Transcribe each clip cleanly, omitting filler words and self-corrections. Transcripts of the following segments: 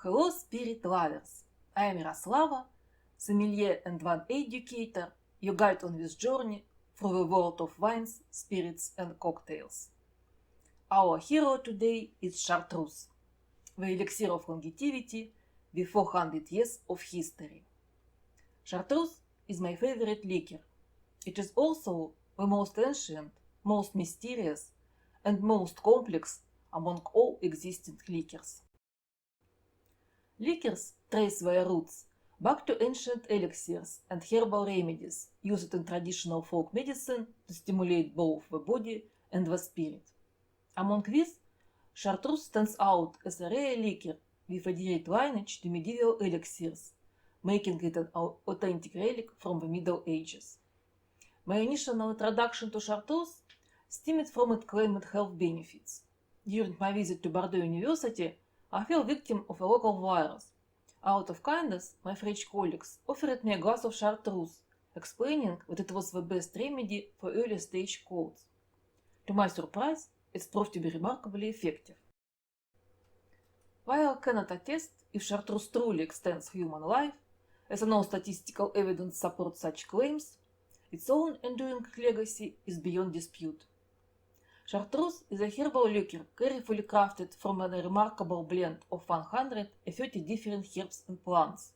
Hello, spirit lovers! I am Yaroslava, sommelier and wine educator, your guide on this journey through the world of wines, spirits, and cocktails. Our hero today is Chartreuse, the elixir of longevity with 400 years of history. Chartreuse is my favorite liquor. It is also the most ancient, most mysterious, and most complex among all existing liquors. Liquors trace their roots back to ancient elixirs and herbal remedies used in traditional folk medicine to stimulate both the body and the spirit. Among these, Chartreuse stands out as a rare liquor with a direct lineage to medieval elixirs, making it an authentic relic from the Middle Ages. My initial introduction to Chartreuse stemmed from its claimed health benefits. During my visit to Bordeaux University, I fell victim of a local virus. Out of kindness, my French colleagues offered me a glass of Chartreuse, explaining that it was the best remedy for early stage colds. To my surprise, it proved to be remarkably effective. While I cannot attest if Chartreuse truly extends human life, as no statistical evidence supports such claims, its own enduring legacy is beyond dispute. Chartreuse is a herbal liquor carefully crafted from a remarkable blend of 130 different herbs and plants.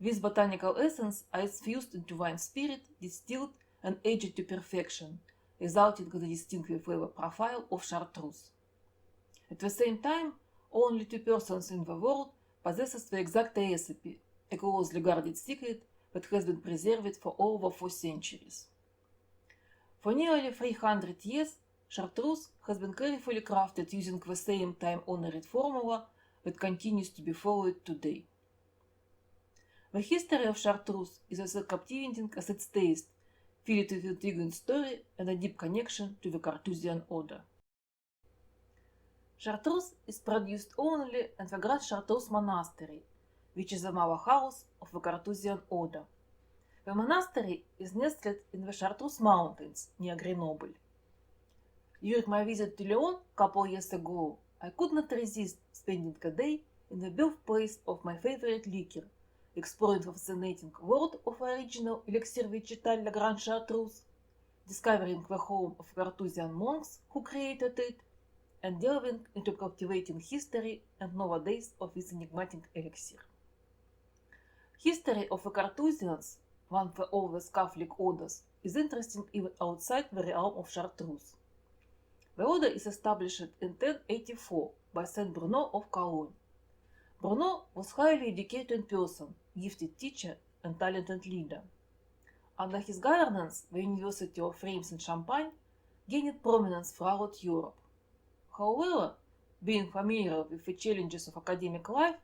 These botanical essence are fused into wine spirit, distilled and aged to perfection, resulting in the distinctive flavor profile of Chartreuse. At the same time, only 2 persons in the world possess the exact recipe, a closely guarded secret that has been preserved for over 4 centuries. For nearly 300 years, Chartreuse has been carefully crafted using the same time-honored formula that continues to be followed today. The history of Chartreuse is as captivating as its taste, filled with intriguing story and a deep connection to the Carthusian order. Chartreuse is produced only at the Grand Chartreuse Monastery, which is the mother house of the Carthusian order. The monastery is nestled in the Chartreuse Mountains near Grenoble. During my visit to Lyon a couple years ago, I could not resist spending a day in the birthplace of my favorite liquor, exploring the fascinating world of original elixir végétal La Grande Chartreuse, discovering the home of Carthusian monks who created it, and delving into captivating history and nowadays of this enigmatic elixir. History of the Carthusians, one of the oldest Catholic orders, is interesting even outside the realm of Chartreuse. The order is established in 1084 by Saint Bruno of Cologne. Bruno was a highly educated person, gifted teacher, and talented leader. Under his governance, the University of Reims and Champagne gained prominence throughout Europe. However, being familiar with the challenges of academic life,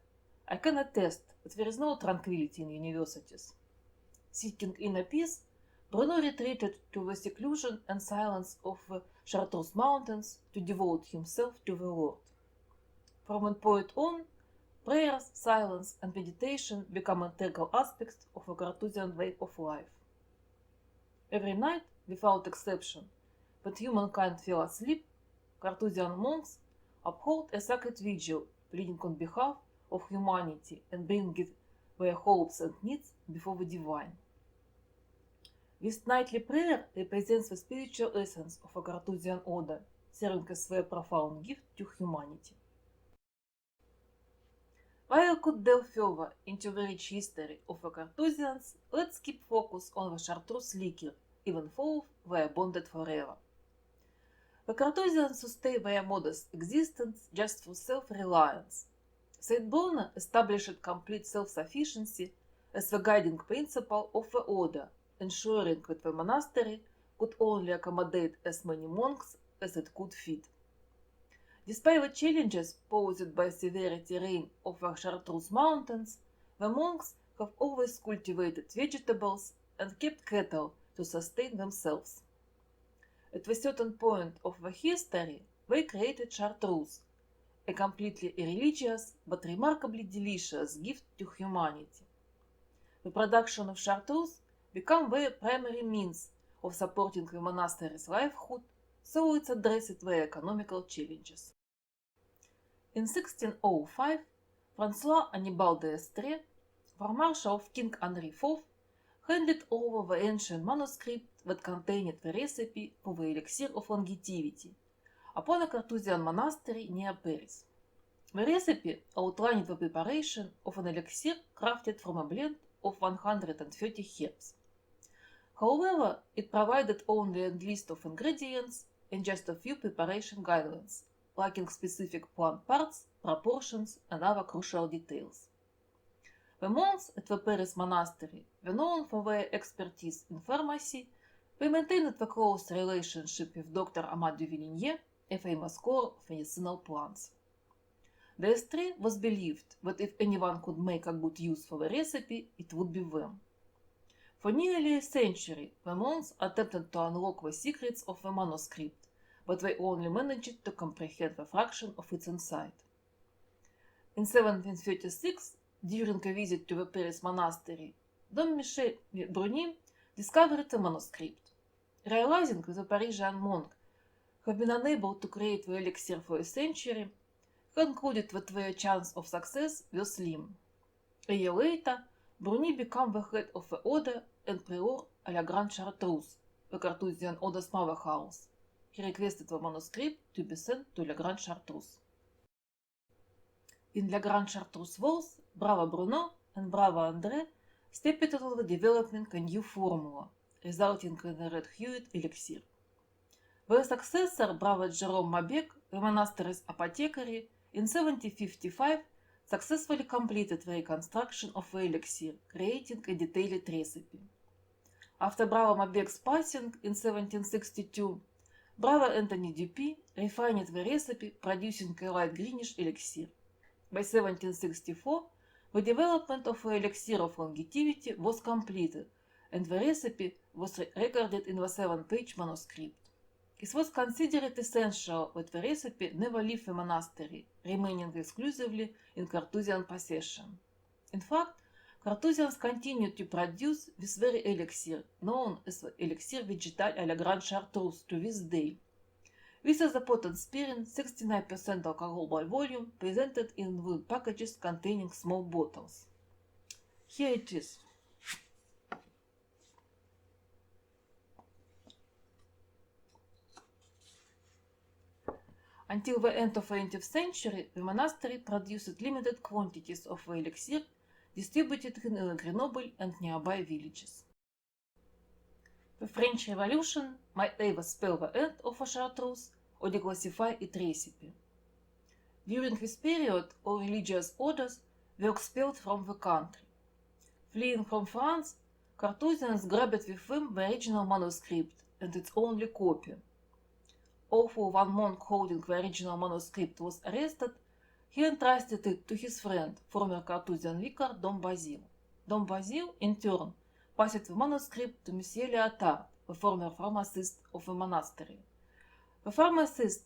I can attest that there is no tranquility in universities. Seeking inner peace, Bruno retreated to the seclusion and silence of the Chartreuse Mountains to devote himself to the Lord. From that point on, prayers, silence, and meditation become integral aspects of the Carthusian way of life. Every night, without exception, when humankind fell asleep, Carthusian monks uphold a sacred vigil, pleading on behalf of humanity and bringing their hopes and needs before the divine. This nightly prayer represents the spiritual essence of a Carthusian order, serving as their profound gift to humanity. While I could delve further into the rich history of the Carthusians, let's keep focus on the Chartreuse liquor, even though they are bonded forever. The Carthusians sustain their modest existence just through self-reliance. Saint Bruno established complete self-sufficiency as the guiding principle of the order, ensuring that the monastery could only accommodate as many monks as it could fit. Despite the challenges posed by severe terrain of the Chartreuse Mountains, the monks have always cultivated vegetables and kept cattle to sustain themselves. At a certain point of the history, they created Chartreuse, a completely irreligious but remarkably delicious gift to humanity. The production of Chartreuse became their primary means of supporting the monastery's livelihood, so it addressed their economical challenges. In 1605, François Annibal d'Estrées, for Marshal of King Henry IV, handed over the ancient manuscript that contained the recipe for the elixir of longevity upon a Carthusian monastery near Paris. The recipe outlined the preparation of an elixir crafted from a blend of 130 herbs. However, it provided only a list of ingredients and just a few preparation guidelines, lacking specific plant parts, proportions, and other crucial details. The monks at the Paris monastery were known for their expertise in pharmacy. They maintained a close relationship with Dr. Amat de Villiers, a famous scholar of medicinal plants. D'Estrées was believed that if anyone could make a good use for the recipe, it would be them. For nearly a century, the monks attempted to unlock the secrets of the manuscript, but they only managed to comprehend a fraction of its inside. In 1736, during a visit to the Paris monastery, Dom Michel Bruni discovered the manuscript. Realizing that the Parisian monk had been unable to create the elixir for a century, he concluded that their chance of success was slim. A year later, Bruni became the head of the order and prior à la Grande Chartreuse, the Carthusian order's powerhouse. He requested the manuscript to be sent to La Grande Chartreuse. In La Grande Chartreuse walls, Bravo Bruno and Bravo André stepped into developing a new formula, resulting in a red-hued elixir. Their successor, Bravo Jerome Mabek, the monastery's apothecary, in 1755 successfully completed the reconstruction of the elixir, creating a detailed recipe. After Bravo Mabek's passing in 1762, Bravo Anthony Dupuy refined the recipe, producing a light greenish elixir. By 1764, the development of the elixir of longevity was completed, and the recipe was recorded in the 7-page manuscript. It was considered essential that the recipe never leave the monastery, remaining exclusively in Carthusian possession. In fact, Carthusians continued to produce this very elixir, known as the Elixir Végétal à la Grande Chartreuse, to this day. This is a potent spirit, 69% alcohol by volume, presented in wood packages containing small bottles. Here it is. Until the end of the 20th century, the monastery produced limited quantities of the elixir, distributed in Grenoble and nearby villages. The French Revolution might either spell the end of the chartreuse or declassify its recipe. During this period, all religious orders were expelled from the country. Fleeing from France, Carthusians grabbed with them the original manuscript and its only copy. Although one monk holding the original manuscript was arrested, he entrusted it to his friend, former Carthusian vicar Dom Basile. Dom Basile, in turn, passed the manuscript to Monsieur Léotard, the former pharmacist of the monastery. The pharmacist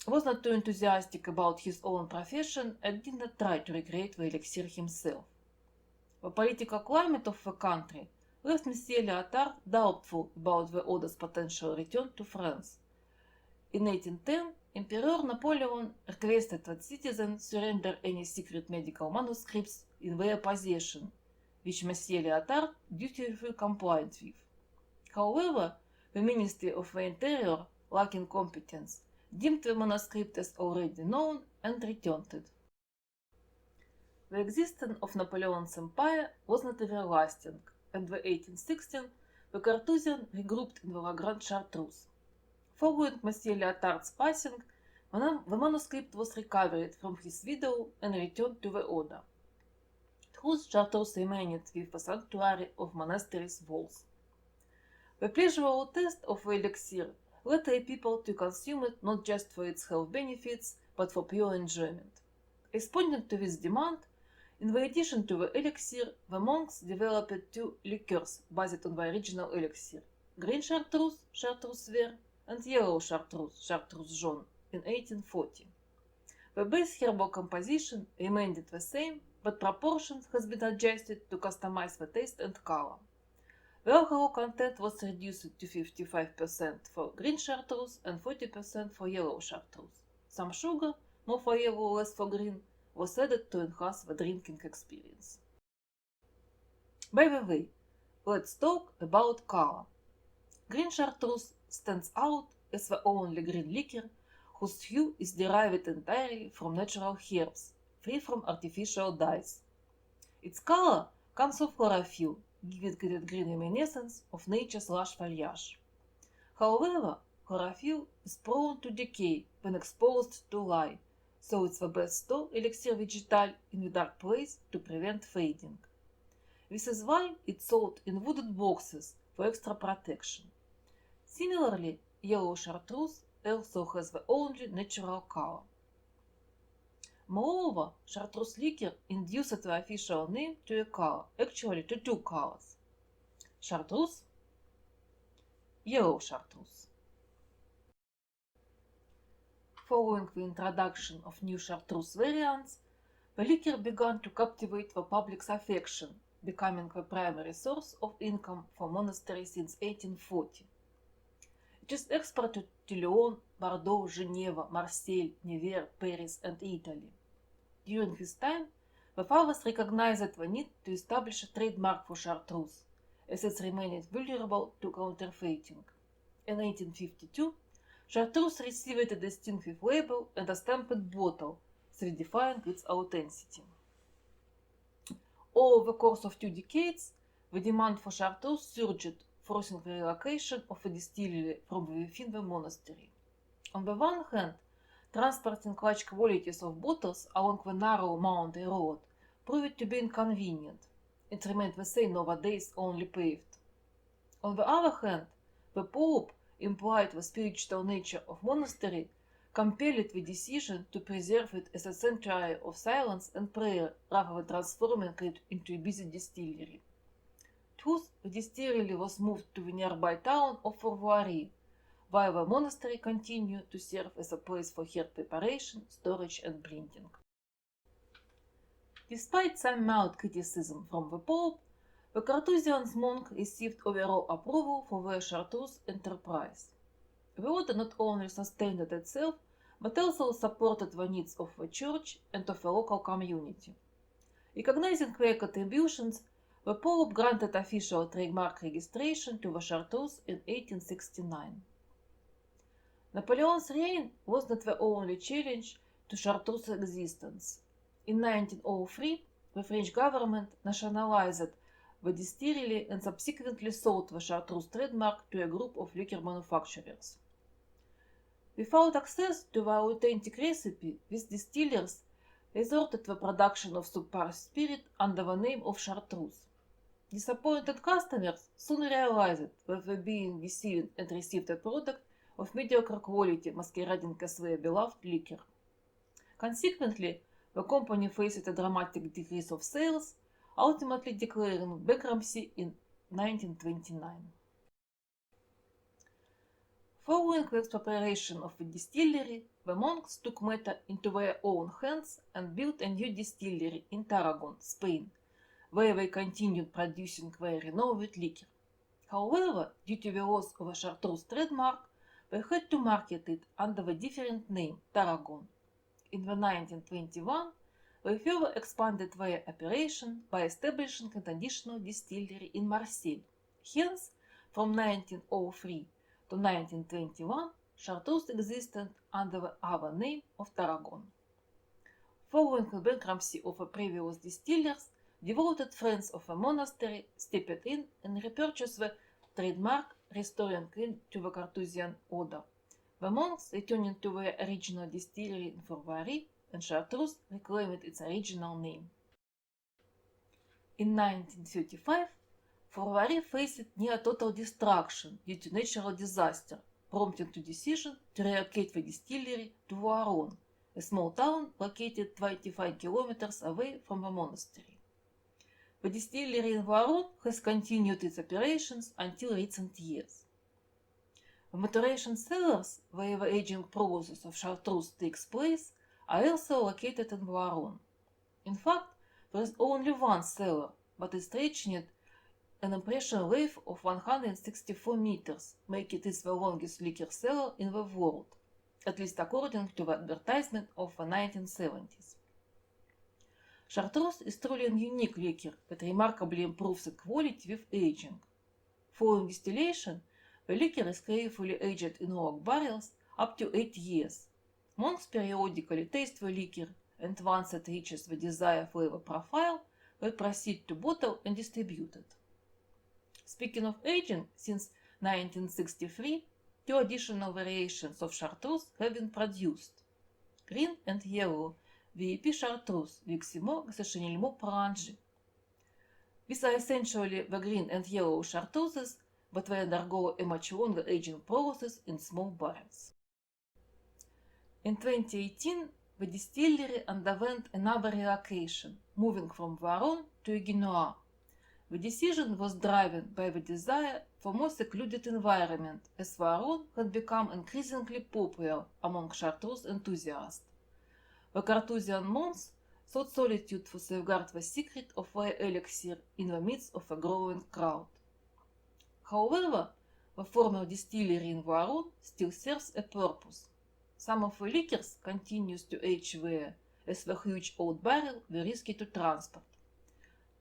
was not too enthusiastic about his own profession and did not try to recreate the elixir himself. The political climate of the country left Monsieur Léotard doubtful about the order's potential return to France. In 1810, Emperor Napoleon requested that citizens surrender any secret medical manuscripts in their possession, which Monsieur Léotard dutifully complied with. However, the Ministry of the Interior, lacking competence, deemed the manuscript as already known and returned it. The existence of Napoleon's empire was not everlasting, and in 1816 the Carthusians regrouped in the La Grande Chartreuse. Following Monsieur Léotard's passing, the manuscript was recovered from his widow and returned to the order. Thus, Chartreuse remained with the sanctuary of monastery's walls. The pleasurable taste of the elixir led the people to consume it not just for its health benefits, but for pure enjoyment. Responding to this demand, in addition to the elixir, the monks developed two liqueurs based on the original elixir: green chartreuse, chartreuse vert, and yellow chartreuse, chartreuse jaune, in 1840. The base herbal composition remained the same, but proportions has been adjusted to customize the taste and color. The alcohol content was reduced to 55% for green chartreuse and 40% for yellow chartreuse. Some sugar, more for yellow, less for green, was added to enhance the drinking experience. By the way, let's talk about color. Green chartreuse stands out as the only green liquor whose hue is derived entirely from natural herbs, free from artificial dyes. Its color comes from chlorophyll, giving it a green luminescence of nature's lush foliage. However, chlorophyll is prone to decay when exposed to light, so it's the best store elixir vegetal in the dark place to prevent fading. This is why it's sold in wooden boxes for extra protection. Similarly, yellow chartreuse also has the only natural color. Moreover, chartreuse liquor induced the official name to a color, actually to two colors: chartreuse, yellow chartreuse. Following the introduction of new chartreuse variants, the liquor began to captivate the public's affection, becoming the primary source of income for monasteries since 1840. It is exported to Lyon, Bordeaux, Geneva, Marseille, Nevers, Paris, and Italy. During this time, the fathers recognized the need to establish a trademark for chartreuse, as it remained vulnerable to counterfeiting. In 1852, chartreuse received a distinctive label and a stamped bottle, solidifying its authenticity. Over the course of 2 decades, the demand for chartreuse surged, forcing the relocation of a distillery from within the monastery. On the one hand, transporting large quantities of bottles along the narrow mountain road proved to be inconvenient. It remained the same nowadays, only paved. On the other hand, the Pope, implied the spiritual nature of monastery, compelled the decision to preserve it as a sanctuary of silence and prayer rather than transforming it into a busy distillery. Thus, the distillery was moved to the nearby town of Fourvoirie, while the monastery continued to serve as a place for herb preparation, storage, and blending. Despite some mild criticism from the Pope, the Carthusian monk received overall approval for their chartreuse enterprise. The order not only sustained itself, but also supported the needs of the church and of the local community. Recognizing their contributions, the Pope granted official trademark registration to the chartreuse in 1869. Napoleon's reign was not the only challenge to chartreuse existence. In 1903, the French government nationalized the distillery and subsequently sold the chartreuse trademark to a group of liquor manufacturers. Without access to the authentic recipe, these distillers resorted to the production of subpar spirit under the name of chartreuse. Disappointed customers soon realized that they were being deceived and received a product of mediocre quality masquerading as their beloved liquor. Consequently, the company faced a dramatic decrease of sales, ultimately declaring bankruptcy in 1929. Following the expropriation of the distillery, the monks took matters into their own hands and built a new distillery in Tarragon, Spain, where they continued producing their renowned liquor. However, due to the loss of the chartreuse trademark, they had to market it under the different name Tarragon. In 1921, they further expanded their operation by establishing an additional distillery in Marseille. Hence, from 1903 to 1921, chartreuse existed under the other name of Tarragon. Following the bankruptcy of the previous distillers, devoted friends of the monastery stepped in and repurchased the trademark, restoring it to the Carthusian order. The monks returned to their original distillery in Fourvoirie, and chartreuse reclaimed its original name. In 1935, Fourvoirie faced near total destruction due to natural disaster, prompting the decision to relocate the distillery to Voiron, a small town located 25 kilometers away from the monastery. The distillery in Voiron has continued its operations until recent years. The maturation cellars, where the aging process of chartreuse takes place, are also located in Voiron. In fact, there is only one cellar, but it stretching an impression length of 164 meters, making it the longest liquor cellar in the world, at least according to the advertisement of the 1970s. Chartreuse is truly a unique liquor that remarkably improves the quality with aging. Following distillation, the liquor is carefully aged in oak barrels up to 8 years. Monks periodically taste the liquor, and once it reaches the desired flavor profile, they proceed to bottle and distribute it. Speaking of aging, since 1963, two additional variations of Chartreuse have been produced: green and yellow VIP Chartreuse Viximo Sessionilmo Prolongé. These are essentially the green and yellow Chartreuses, but they undergo a much longer aging process in small barrels. In 2018, the distillery underwent another relocation, moving from Voiron to Aiguenois. The decision was driven by the desire for more secluded environment, as Voiron had become increasingly popular among Chartreuse enthusiasts. The Carthusian monks sought solitude to safeguard the secret of their elixir in the midst of a growing crowd. However, the former distillery in Voiron still serves a purpose. Some of the liquors continues to age there, as the huge old barrel were risky to transport.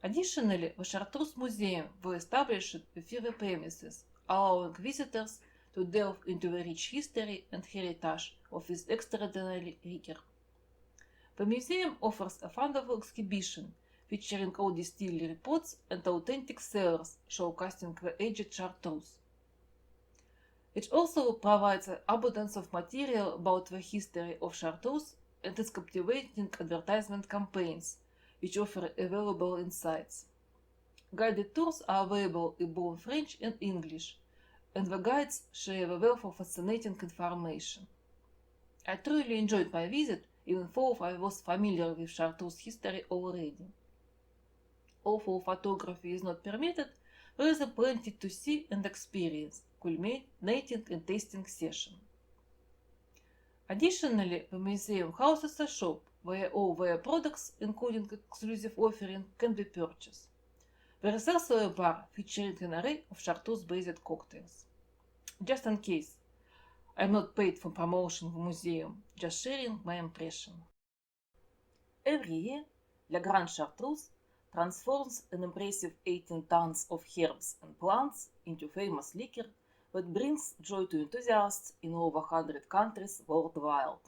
Additionally, the Chartreuse Museum was established within the premises, allowing visitors to delve into the rich history and heritage of this extraordinary liquor. The museum offers a wonderful exhibition featuring old distillery pots and authentic cellars showcasing the aged Chartreuse. It also provides an abundance of material about the history of Chartreuse and its captivating advertisement campaigns, which offer valuable insights. Guided tours are available in both French and English, and the guides share a wealth of fascinating information. I truly enjoyed my visit, even though I was familiar with Chartreuse history already. Although photography is not permitted, there is plenty to see and experience, culminating in tasting session. Additionally, the museum houses a shop where all their products, including exclusive offering, can be purchased. There is also a bar featuring an array of Chartreuse-based cocktails. Just in case, I'm not paid for promotion of the museum, just sharing my impression. Every year, La Grande Chartreuse transforms an impressive 18 tons of herbs and plants into famous liquor that brings joy to enthusiasts in over 100 countries worldwide.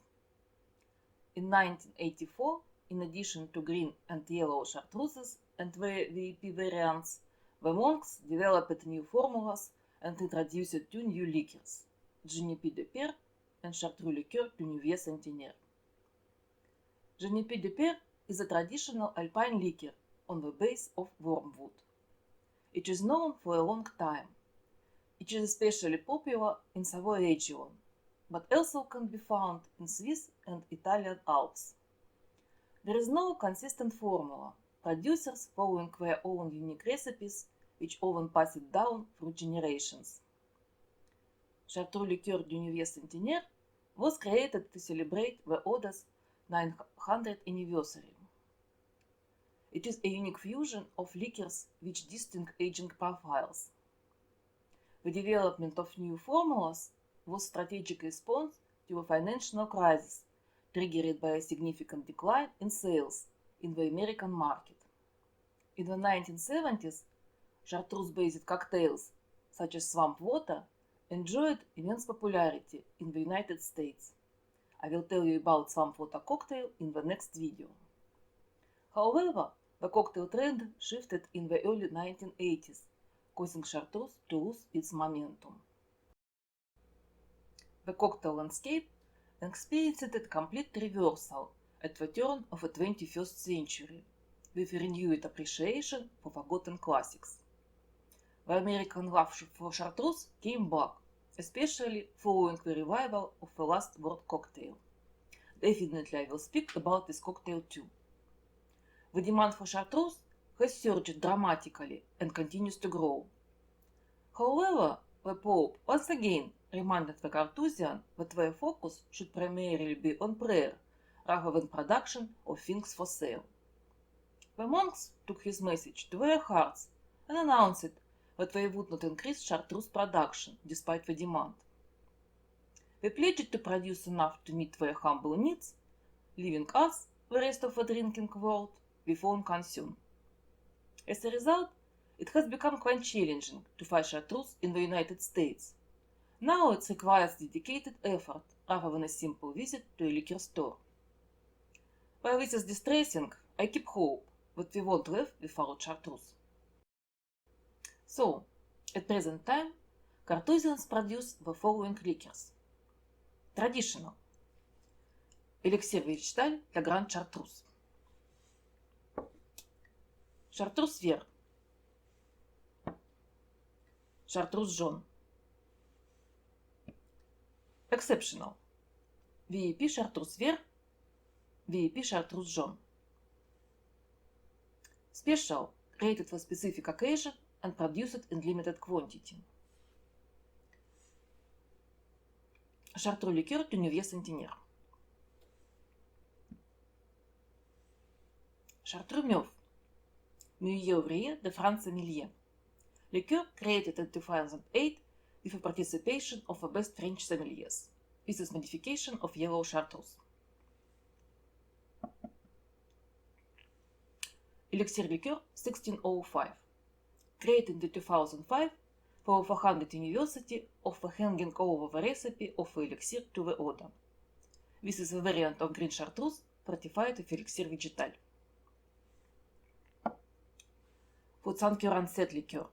In 1984, in addition to green and yellow Chartreuses and their VIP variants, the monks developed new formulas and introduced two new liquors, Genepi de Per and Chartreuse Liqueur du Nouveau Centenaire. Genepi de Per is a traditional alpine liquor on the base of wormwood. It is known for a long time. It is especially popular in Savoy region, but also can be found in Swiss and Italian Alps. There is no consistent formula. Producers following their own unique recipes, which often pass it down through generations. Chartreuse Liqueur du Nouveau Centenaire was created to celebrate the Oda's 900th anniversary. It is a unique fusion of liquors with distinct aging profiles. The development of new formulas was a strategic response to a financial crisis triggered by a significant decline in sales in the American market. In the 1970s, Chartreuse-based cocktails, such as Swamp Water, enjoyed immense popularity in the United States. I will tell you about Swamp Water cocktail in the next video. However, the cocktail trend shifted in the early 1980s, causing Chartreuse to lose its momentum. The cocktail landscape experienced a complete reversal at the turn of the 21st century, with a renewed appreciation for forgotten classics. The American love for Chartreuse came back, especially following the revival of the Last Word cocktail. Definitely I will speak about this cocktail too. The demand for Chartreuse has surged dramatically and continues to grow. However, the Pope once again reminded the Carthusians that their focus should primarily be on prayer rather than production of things for sale. The monks took his message to their hearts and announced that they would not increase Chartreuse production despite the demand. They pledged to produce enough to meet their humble needs, leaving us, the rest of the drinking world, we phone consume. As a result, it has become quite challenging to find chartreuse in the United States. Now it requires dedicated effort rather than a simple visit to a liquor store. While this is distressing, I keep hope that we won't live without chartreuse. So, at present time, Carthusians produce the following liquors. Traditional. Elixir Végétal для Grand Chartreuse. Chartreuse Vert. Chartreuse Jaune. Exceptional. VIP Chartreuse Vert. VIP Chartreuse Jaune. Special, created for specific occasion and produced in limited quantity. Chartreuse liqueur du Nouveau Centenaire. Chartreuse Mauve. Milieu ouvrier de France Sommelier. Liqueur created in 2008 with the participation of the best French sommeliers, with this modification of yellow chartreuse. Elixir liqueur 1605. Created in 2005 for the 400th University of the hanging over the recipe of the elixir to the order. This is a variant of green chartreuse fortified with elixir végétal. For Saint-Curan-Set liqueur.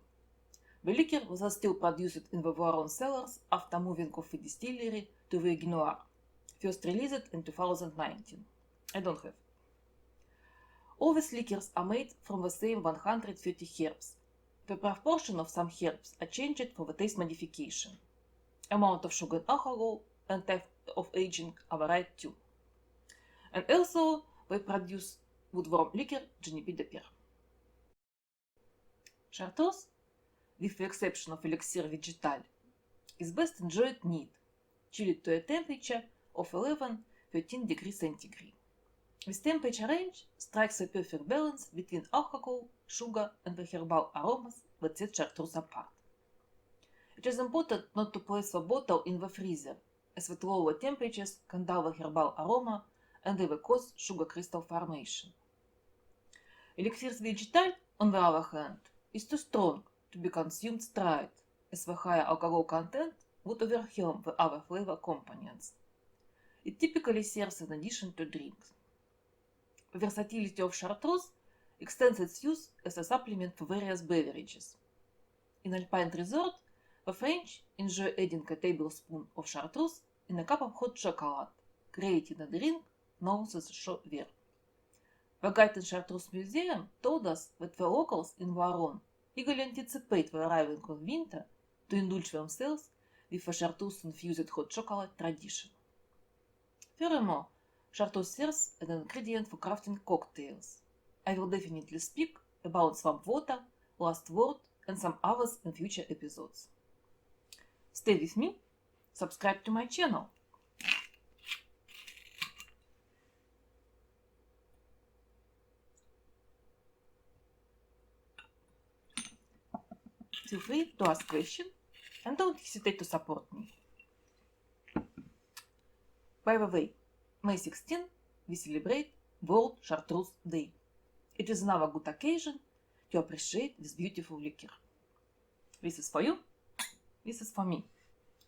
The liquor was still produced in the Voiron cellars after moving of the distillery to the Guinoir, first released in 2019. I don't have. All these liquors are made from the same 130 herbs. The proportion of some herbs are changed for the taste modification. Amount of sugar and alcohol and type of aging are varied too. And also they produce woodworm liquor Genepi de Pierre. Chartreuse, with the exception of elixir végétal, is best enjoyed neat, chilled to a temperature of 11-13 degrees centigrade. This temperature range strikes a perfect balance between alcohol, sugar, and the herbal aromas that set chartreuse apart. It is important not to place the bottle in the freezer, as with lower temperatures can dull the herbal aroma and even cause sugar crystal formation. Elixir végétal, on the other hand, is too strong to be consumed straight, as the higher alcohol content would overwhelm the other flavor components. It typically serves in addition to drinks. The versatility of chartreuse extends its use as a supplement for various beverages. In Alpine resort, the French enjoy adding a tablespoon of chartreuse in a cup of hot chocolate, creating a drink known as chaud vert. The guide in Chartreuse Museum told us that the locals in Voiron eagerly anticipate the arrival of winter to indulge themselves with a chartreuse-infused hot chocolate tradition. Furthermore, chartreuse serves as an ingredient for crafting cocktails. I will definitely speak about swamp water, last word, and some others in future episodes. Stay with me, subscribe to my channel. Feel free to ask questions and don't hesitate to support me. By the way, May 16 we celebrate World Chartreuse Day. It is another good occasion to appreciate this beautiful liquor. This is for you, this is for me.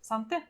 Santé!